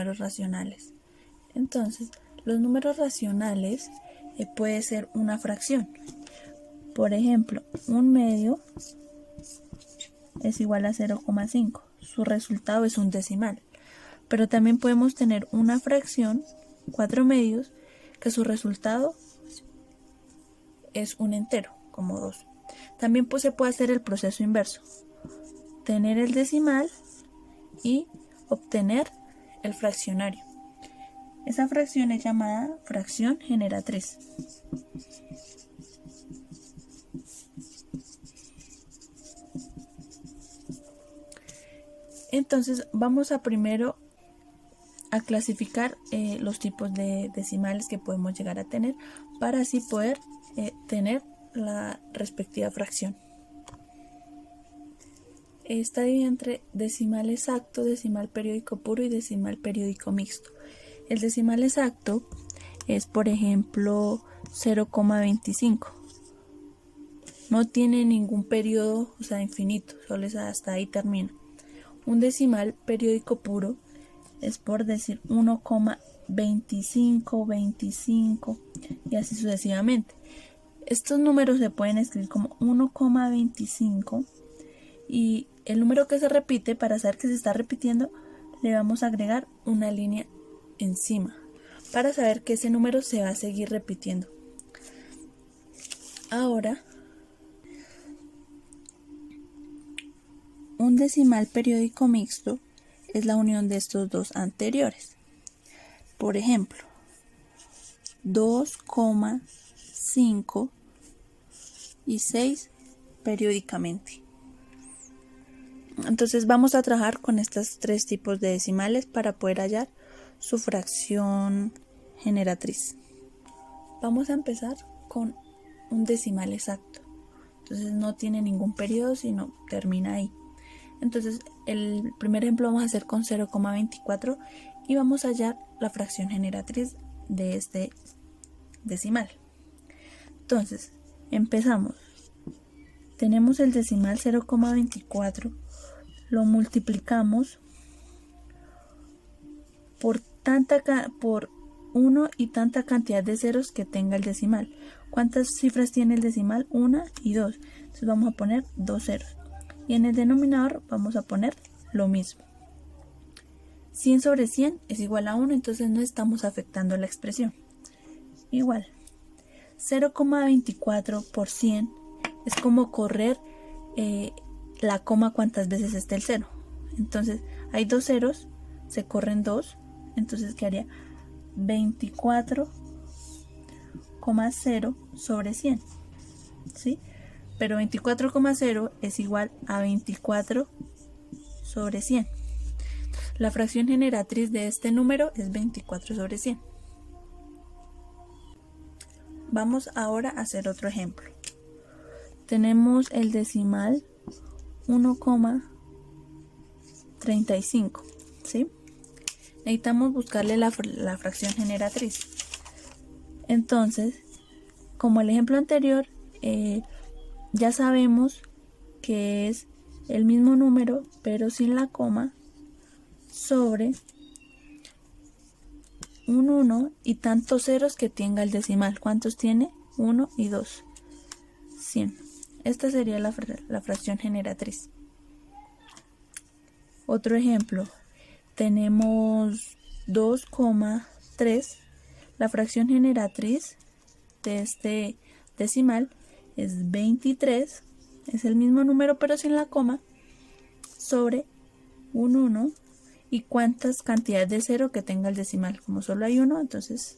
números racionales. Entonces, los números racionales puede ser una fracción. Por ejemplo, 1/2 es igual a 0,5. Su resultado es un decimal. Pero también podemos tener una fracción, 4/2, que su resultado es un entero, como 2. También se puede hacer el proceso inverso. Tener el decimal y obtener el fraccionario. Esa fracción es llamada fracción generatriz. Entonces vamos a primero a clasificar los tipos de decimales que podemos llegar a tener para así poder tener la respectiva fracción. Está dividida entre decimal exacto, decimal periódico puro y decimal periódico mixto. El decimal exacto es, por ejemplo, 0,25. No tiene ningún periodo, o sea, infinito, solo es hasta ahí termina. Un decimal periódico puro es, por decir, 1,25, 25 y así sucesivamente. Estos números se pueden escribir como 1,25 y el número que se repite, para saber que se está repitiendo, le vamos a agregar una línea encima para saber que ese número se va a seguir repitiendo. Ahora, un decimal periódico mixto es la unión de estos dos anteriores. Por ejemplo, 2,5 y 6 periódicamente. Entonces vamos a trabajar con estos tres tipos de decimales para poder hallar su fracción generatriz. Vamos a empezar con un decimal exacto. Entonces no tiene ningún periodo, sino termina ahí. Entonces el primer ejemplo vamos a hacer con 0,24 y vamos a hallar la fracción generatriz de este decimal. Entonces empezamos. Tenemos el decimal 0,24, lo multiplicamos por 1 y tanta cantidad de ceros que tenga el decimal. ¿Cuántas cifras tiene el decimal? 1 y 2. Entonces vamos a poner 2 ceros. Y en el denominador vamos a poner lo mismo. 100 sobre 100 es igual a 1, entonces no estamos afectando la expresión. Igual. 0,24 por 100 es como correr la coma cuantas veces esté el cero. Entonces hay dos ceros, se corren 2, entonces quedaría 24,0 sobre 100, ¿sí? Pero 24,0 es igual a 24 sobre 100. La fracción generatriz de este número es 24 sobre 100. Vamos ahora a hacer otro ejemplo. Tenemos el decimal 1,35, ¿sí? Necesitamos buscarle la fracción generatriz. Entonces, como el ejemplo anterior, ya sabemos que es el mismo número, pero sin la coma, sobre un 1 y tantos ceros que tenga el decimal. ¿Cuántos tiene? 1 y 2. 100. Esta sería la fracción generatriz. Otro ejemplo. Tenemos 2,3. La fracción generatriz de este decimal es 23. Es el mismo número pero sin la coma. Sobre un 1. ¿Y cuántas cantidades de cero que tenga el decimal? Como solo hay uno, entonces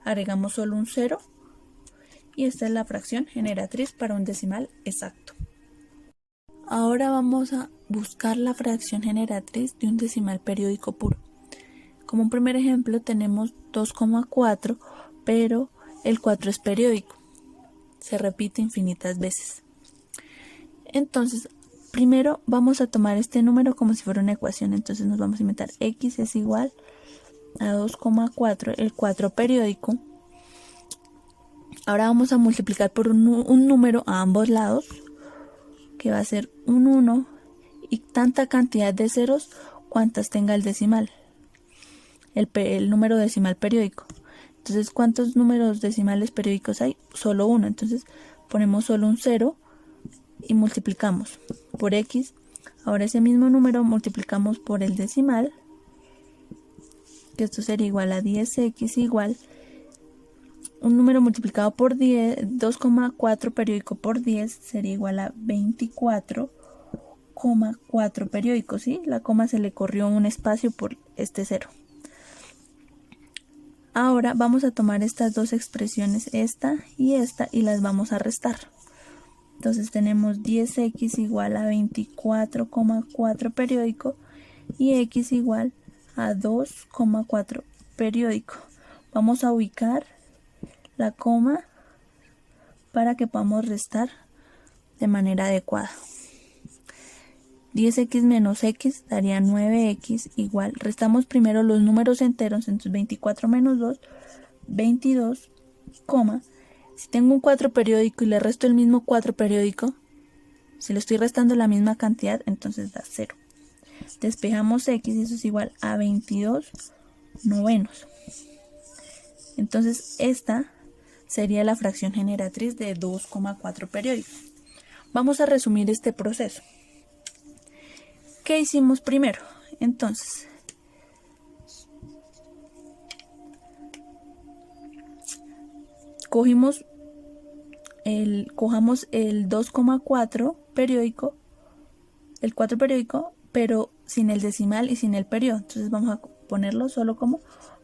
agregamos solo un 0. Y esta es la fracción generatriz para un decimal exacto. Ahora vamos a buscar la fracción generatriz de un decimal periódico puro. Como un primer ejemplo tenemos 2,4, pero el 4 es periódico. Se repite infinitas veces. Entonces, primero vamos a tomar este número como si fuera una ecuación. Entonces nos vamos a inventar x es igual a 2,4, el 4 periódico. Ahora vamos a multiplicar por un número a ambos lados, que va a ser un 1 y tanta cantidad de ceros cuantas tenga el decimal. el número decimal periódico. Entonces, ¿cuántos números decimales periódicos hay? Solo uno. Entonces, ponemos solo un 0 y multiplicamos por x. Ahora ese mismo número multiplicamos por el decimal, que esto sería igual a 10x igual un número multiplicado por 10, 2,4 periódico por 10 sería igual a 24,4 periódicos, ¿sí? La coma se le corrió un espacio por este 0. Ahora vamos a tomar estas dos expresiones, esta, y las vamos a restar. Entonces tenemos 10x igual a 24,4 periódico y x igual a 2,4 periódico. Vamos a ubicar la coma para que podamos restar de manera adecuada. 10x menos x daría 9x igual, restamos primero los números enteros, entonces 24 menos 2, 22, si tengo un 4 periódico y le resto el mismo 4 periódico, si le estoy restando la misma cantidad, entonces da 0. Despejamos x y eso es igual a 22 novenos. Entonces esta sería la fracción generatriz de 2,4 periódicos. Vamos a resumir este proceso. ¿Qué hicimos primero? Entonces, cojamos el 2,4 periódico, el 4 periódico, pero sin el decimal y sin el periodo. Entonces vamos a ponerlo solo como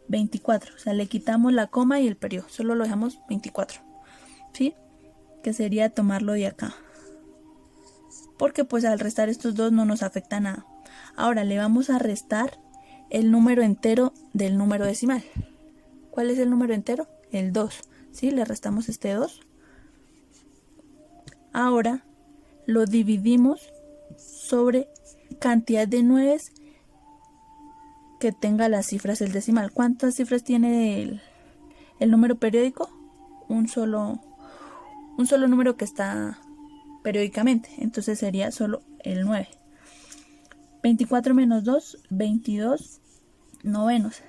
24, o sea, le quitamos la coma y el periodo, solo lo dejamos 24, ¿sí? Que sería tomarlo de acá, porque pues al restar estos dos no nos afecta nada. Ahora le vamos a restar el número entero del número decimal. ¿Cuál es el número entero? El 2, ¿sí? Le restamos este 2. Ahora lo dividimos sobre cantidad de 9 que tenga las cifras del decimal. ¿Cuántas cifras tiene el número periódico? Un solo número que está periódicamente, entonces sería solo el 9. 24 menos 2, 22 novenos.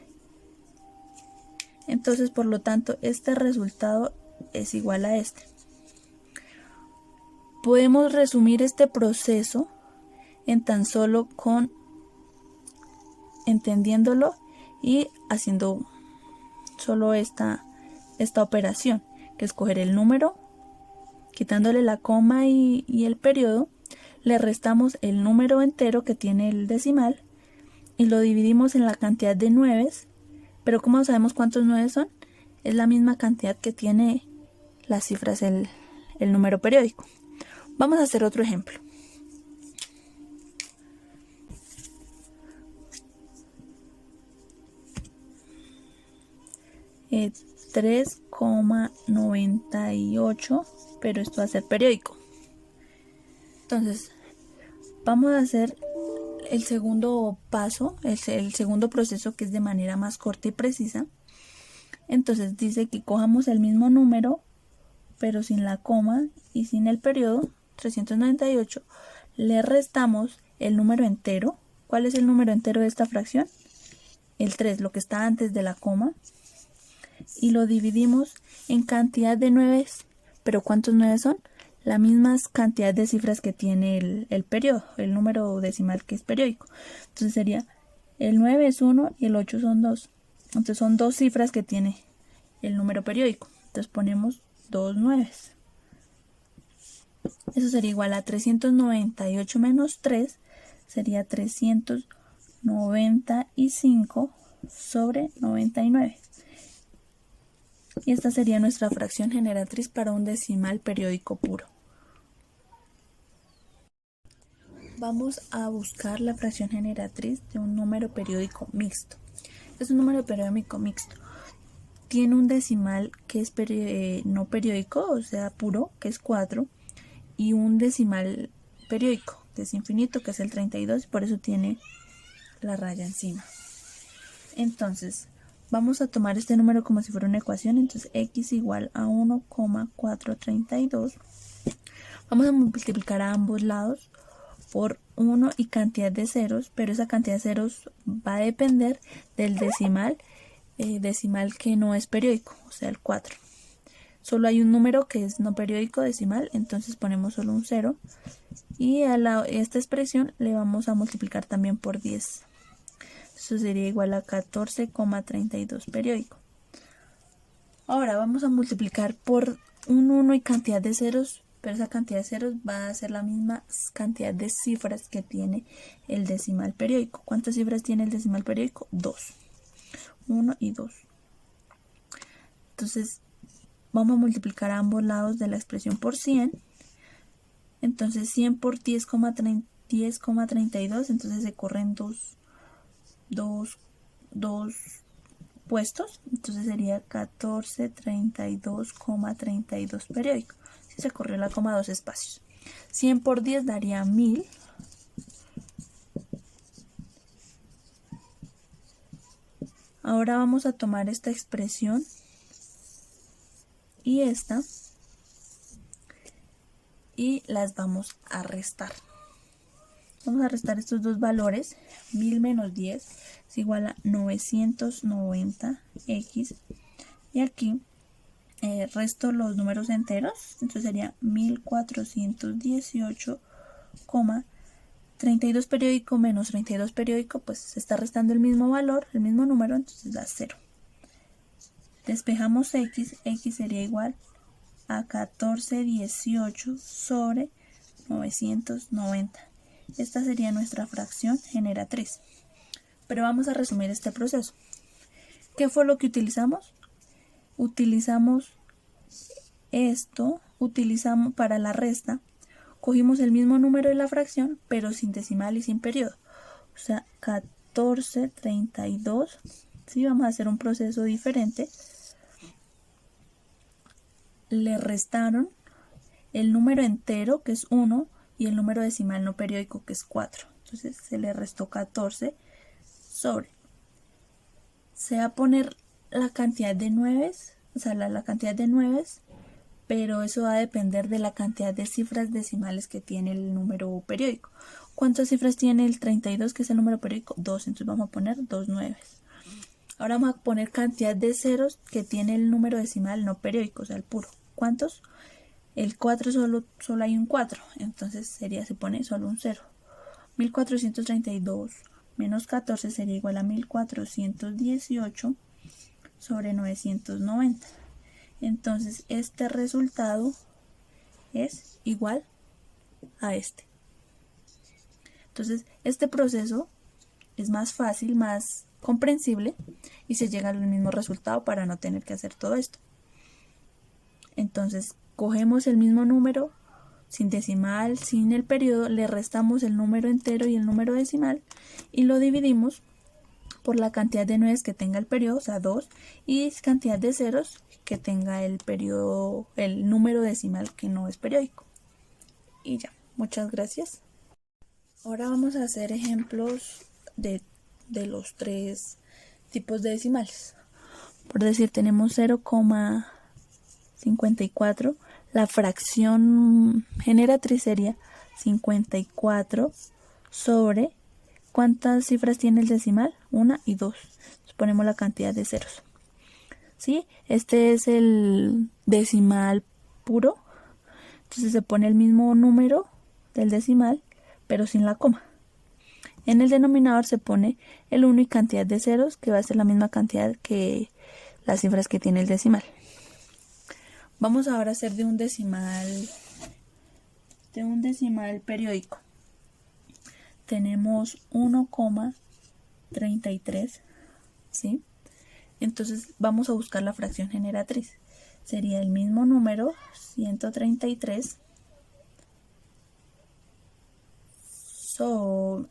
Entonces, por lo tanto, este resultado es igual a este. Podemos resumir este proceso en tan solo con entendiéndolo y haciendo solo esta operación, que es coger el número, quitándole la coma y el periodo, le restamos el número entero que tiene el decimal y lo dividimos en la cantidad de 9, pero ¿cómo sabemos cuántos 9 son? Es la misma cantidad que tiene las cifras el número periódico. Vamos a hacer otro ejemplo. Eh, 3,98, pero esto va a ser periódico. Entonces, vamos a hacer el segundo paso, el segundo proceso, que es de manera más corta y precisa. Entonces dice que cojamos el mismo número, pero sin la coma y sin el periodo, 398, le restamos el número entero. ¿Cuál es el número entero de esta fracción? El 3, lo que está antes de la coma. Y lo dividimos en cantidad de 9, pero ¿cuántos 9 son? La misma cantidad de cifras que tiene el periodo, el número decimal que es periódico. Entonces sería el 9 es 1 y el 8 son 2. Entonces son dos cifras que tiene el número periódico. Entonces ponemos 2 9. Eso sería igual a 398 menos 3, sería 395 sobre 99. Y esta sería nuestra fracción generatriz para un decimal periódico puro. Vamos a buscar la fracción generatriz de un número periódico mixto. Es un número periódico mixto. Tiene un decimal que es no periódico, o sea puro, que es 4, y un decimal periódico, que es infinito, que es el 32, y por eso tiene la raya encima. Entonces, vamos a tomar este número como si fuera una ecuación. Entonces x igual a 1,432. Vamos a multiplicar a ambos lados por 1 y cantidad de ceros, pero esa cantidad de ceros va a depender del decimal, decimal que no es periódico, o sea el 4. Solo hay un número que es no periódico decimal, entonces ponemos solo un 0 y a esta expresión le vamos a multiplicar también por 10. Eso sería igual a 14,32 periódico. Ahora vamos a multiplicar por un 1 y cantidad de ceros, pero esa cantidad de ceros va a ser la misma cantidad de cifras que tiene el decimal periódico. ¿Cuántas cifras tiene el decimal periódico? 2. 1 y 2. Entonces vamos a multiplicar a ambos lados de la expresión por 100. Entonces 100 por 10,32, entonces se corren dos puestos, entonces sería 1432,32 periódico. Si se corrió la coma 2 espacios. 100 por 10 daría 1000. Ahora vamos a tomar esta expresión y esta y las vamos a restar. Vamos a restar estos dos valores. 1000 menos 10 es igual a 990x. Y aquí resto los números enteros. Entonces sería 1418,32 periódico menos 32 periódico. Pues se está restando el mismo valor, el mismo número, entonces da 0. Despejamos x. X sería igual a 1418 sobre 990. Esta sería nuestra fracción generatriz. Pero vamos a resumir este proceso. ¿Qué fue lo que utilizamos? Utilizamos esto, utilizamos para la resta, cogimos el mismo número de la fracción, pero sin decimal y sin periodo. O sea, 1432. Sí, vamos a hacer un proceso diferente. Le restaron el número entero, que es 1, y el número decimal no periódico, que es 4. Entonces se le restó 14 sobre. Se va a poner la cantidad de 9, o sea, la cantidad de 9, pero eso va a depender de la cantidad de cifras decimales que tiene el número periódico. ¿Cuántas cifras tiene el 32, que es el número periódico? 2, entonces vamos a poner 2 9. Ahora vamos a poner cantidad de ceros que tiene el número decimal no periódico, o sea, el puro. ¿Cuántos? El 4 solo hay un 4, entonces se pone solo un 0. 1432 menos 14 sería igual a 1418 sobre 990. Entonces este resultado es igual a este. Entonces este proceso es más fácil, más comprensible y se llega al mismo resultado para no tener que hacer todo esto. Entonces cogemos el mismo número sin decimal, sin el periodo, le restamos el número entero y el número decimal y lo dividimos por la cantidad de 9 que tenga el periodo, o sea 2, y cantidad de ceros que tenga el periodo, el número decimal que no es periódico. Y ya, muchas gracias. Ahora vamos a hacer ejemplos de los tres tipos de decimales. Por decir, tenemos 0,54. La fracción generatriz sería 54 sobre, ¿cuántas cifras tiene el decimal? 1 y 2. Entonces ponemos la cantidad de ceros. ¿Sí? Este es el decimal puro. Entonces se pone el mismo número del decimal, pero sin la coma. En el denominador se pone el 1 y cantidad de ceros, que va a ser la misma cantidad que las cifras que tiene el decimal. Vamos ahora a hacer de un decimal periódico. Tenemos 1,33, ¿sí? Entonces vamos a buscar la fracción generatriz. Sería el mismo número, 133.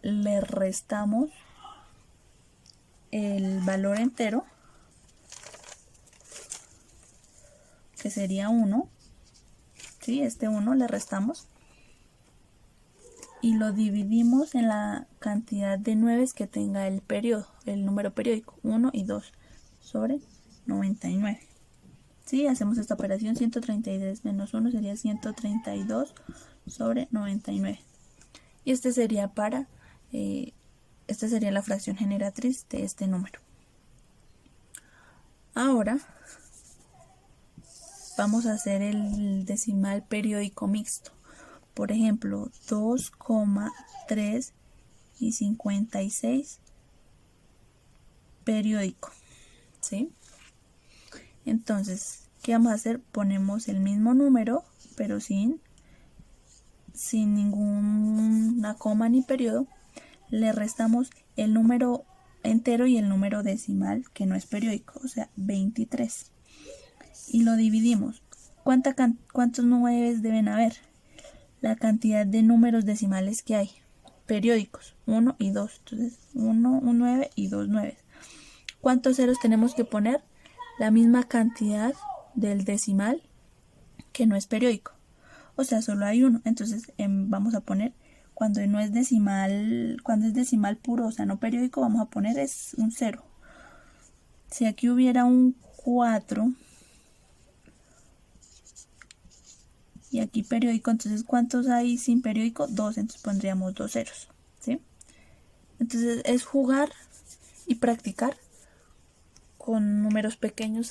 Le restamos el valor entero, que sería 1, ¿sí? Este 1 le restamos y lo dividimos en la cantidad de 9 que tenga el periodo, el número periódico, 1 y 2 sobre 99. ¿Sí? Hacemos esta operación, 133 menos 1 sería 132 sobre 99. y este sería esta sería la fracción generatriz de este número. Ahora vamos a hacer el decimal periódico mixto. Por ejemplo, 2,3 y 56 periódico, ¿sí? Entonces, ¿qué vamos a hacer? Ponemos el mismo número, pero sin ninguna coma ni periodo. Le restamos el número entero y el número decimal, que no es periódico, o sea, 23. Y lo dividimos. ¿Cuántos 9 deben haber? La cantidad de números decimales que hay. Periódicos, 1 y 2. Entonces, 1, un 9 y 2 9. ¿Cuántos ceros tenemos que poner? La misma cantidad del decimal que no es periódico. O sea, solo hay uno. Entonces, vamos a poner, cuando es decimal puro, o sea, no periódico, vamos a poner es un 0. Si aquí hubiera un 4 y aquí periódico, entonces ¿cuántos hay sin periódico? 2, entonces pondríamos 2 ceros, ¿sí? Entonces es jugar y practicar con números pequeños